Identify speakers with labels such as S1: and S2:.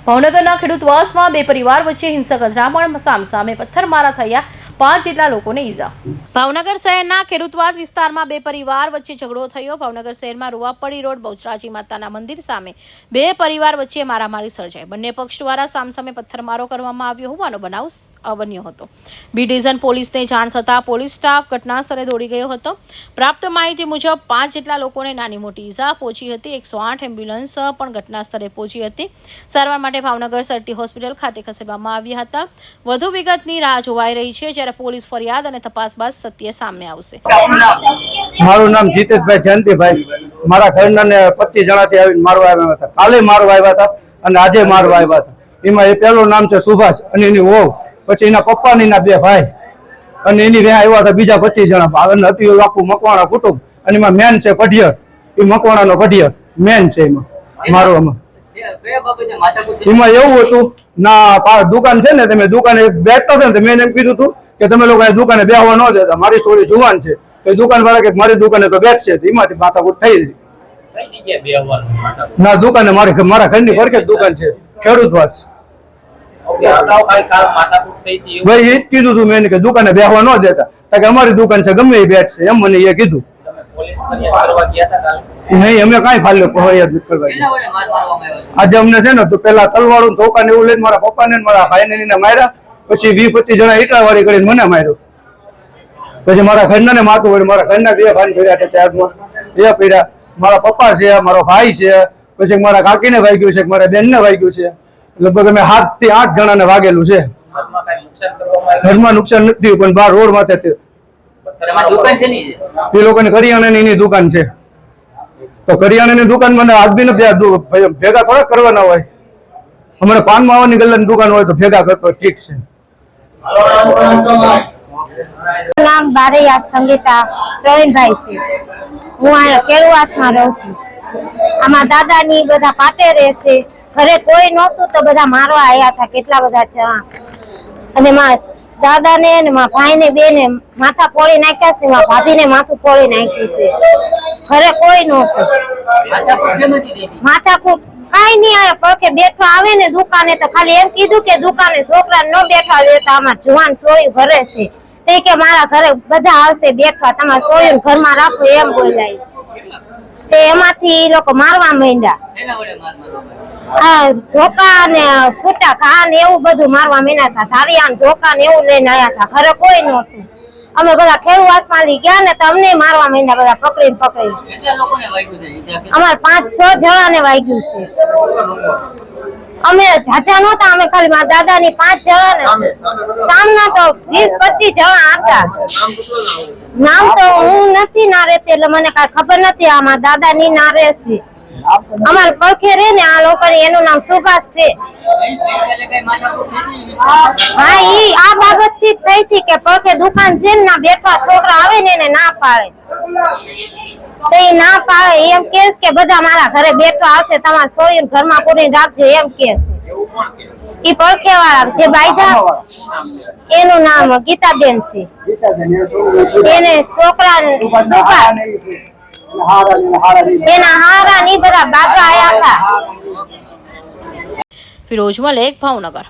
S1: ભાવનગરના ખેડૂતવાસમાં બે પરિવાર વચ્ચે હિંસક અથડામણ સામસામે પથ્થરમારા થયા, 5 જેટલા લોકોને ઈજા। ભાવનગર શહેરના ખેડૂતવાસ વિસ્તારમાં બે પરિવાર વચ્ચે ઝઘડો થયો। ભાવનગર શહેરમાં રૂવાપડી રોડ બહુચરાજી માતાના મંદિર સામે બે પરિવાર વચ્ચે મારામારી સર્જાઈ। બંને પક્ષ દ્વારા સામસામે પથ્થરમારો કરવામાં આવ્યો હોવાનો બનાવ બન્યો હતો। બી ડિવિઝન પોલીસને જાણ થતાં પોલીસ સ્ટાફ ઘટના સ્થળે દોડી ગયો હતો। પ્રાપ્ત માહિતી મુજબ 5 જેટલા લોકોને નાની મોટી ઈજા પહોંચી હતી। 108 એમ્બ્યુલન્સ પણ ઘટના સ્થળે પહોંચી હતી। સારવાર માટે ભાવનગર સરટી હોસ્પિટલ ખાતે ખસેડવામાં આવ્યા હતા। વધુ વિગતની રાહ જોવાઈ રહી છે, જ્યારે પોલીસ ફરિયાદ અને તપાસ બાદ સત્ય સામે આવશે।
S2: મારું નામ જીતેશભાઈ જયંતિભાઈ, મારા ઘરના 25 જણાથી આવીને મારવા આવ્યા હતા। કાલે મારવા આવ્યા હતા અને આજે મારવા આવ્યા હતા। એમાં એ પહેલું નામ છે સુભાષ અને એની વહુ, પછી એના પપ્પા ને એના 2 ભાઈ અને એની ત્યાં આવ્યા હતા બીજા 25 જણા અને હતી આખું મકવાણા કુટુંબ। અને એમાં મેન છે પઢિયર, એ મકવાણાનો પઢિયર મેન છે। એમાં મારવામાં એમાં એવું હતું ના, દુકાન છે ને, તમે દુકાને બેઠતા છે ને, મેં એમ કીધું હતું કે તમે લોકો દુકાને બેહવા ન દેતા, મારી છોરી જુવાન છે તો દુકાન વાળા કે મારી દુકાને તો બેઠશે, એમાંથી માથાકૂટ થઈ ના દુકાને મારા ઘરની પડખે જ દુકાન છે ખેડૂતવાસ। ભાઈ એ જ કીધું હતું મેં કે દુકાને બેહવા ન દેતા, કે અમારી દુકાન છે ગમે એ બેઠશે એમ મને એ કીધું। નહીં, અમે કઈ ફરિયાદ નથી કરવા ગયા। આજે અમને છે ને તો પેલા તલવાળું ધોકા ને એવું લઈને મારા પપ્પા ને મારા ભાઈ ને માર્યા, પછી 20-25 જણા ઈટાવાળી કરીને મને માર્યો, પછી મારા ઘરના ને માથું વળ્યું। મારા ઘરના 2 ભાઈ પડ્યા છે ચારમાં, એ પડ્યા। મારા પપ્પા છે, મારો ભાઈ છે, પછી મારા કાકીને વાગ્યું છે, મારા બેનને વાગ્યું છે। લગભગ અમે 7 થી 8 જણાને વાગેલું છે। ઘરમાં નુકસાન નથી પણ બહાર રોડ માથે એ લોકોની કરિયાણાની એની દુકાન છે, તો કરિયાણાની દુકાન મને આદમી ને ભેગા થોડા કરવાના હોય। અમારે પાન માવાની ગલ્લાની દુકાન હોય તો ભેગા કરતો ઠીક છે।
S3: નામ બારૈયા સંગીતા પ્રવીણભાઈ છે। હું અહીંયા કેળવાસમાં રહું છું। આમાં દાદાની બધા પાટે રહેશે, ઘરે કોઈ નહોતું તો બધા મારવા આવ્યા હતા, કેટલા બધા જણા। અને મારા દાદાને ને મારા ભાઈને બેને માથા ફોડી નાખ્યા છે, મારા ભાભીને માથું ફોડી નાખ્યું છે। ઘરે કોઈ નહોતું, માથાકૂટ કાઈ નહીં આવ્યા, પડકે બેઠવા આવે ને દુકાને તો ખાલી એમ કીધું કે દુકાને છોકરાને ન બેઠવા દેતા, આમાં જુવાન સોયું ઘરે છે તે કે મારા ઘરે બધા આવશે બેઠવા, તમારા સોયું ઘરમાં રાખો એમ બોલાય। તે એમાંથી લોકો મારવા માંડ્યા, આ ધોકા ને છૂટા ઘા ને એવું બધું મારવા માંડ્યા હતા। ધારિયા ને ધોકા ને એવું લઈને આવ્યા હતા, ઘરે કોઈ નહોતું। અમે બધા ખેડૂતવાસ માંથી ગયા ને તો અમને મારવા માંડ્યા, બધા પકડી અમારે 5-6 જણાને વાગ્યું છે। અમે ઝાઝા નહોતા, અમે ખાલી મારા દાદાની 5 જણા ને સામના તો 20-25 જણા હતા। નામ તો હું નથી ના રહેતી એટલે મને કઈ ખબર નથી, આ મારા દાદાની ના રહે છે। અમારે પડખે રે ને આ લોકો, એનું નામ સુભાષ છે। હા, ઈ આ બાબત થી થઈ હતી કે પડખે દુકાન છે ને ના બેઠવા છોકરા આવે ને એને ના પાડે, તો એ ના પાડે એમ કે બધા મારા ઘરે બેઠવા આવશે, તમારા છોરીને ઘરમાં પૂરીને રાખજો એમ કે છે। ઈ પડખે વાળા જે બાયધા એનું નામ ગીતાબેન છે, એને છોકરા એના હારા ની બધા બાપા આયા હતા।
S1: ફિરોજ મલેક, ભાવનગર।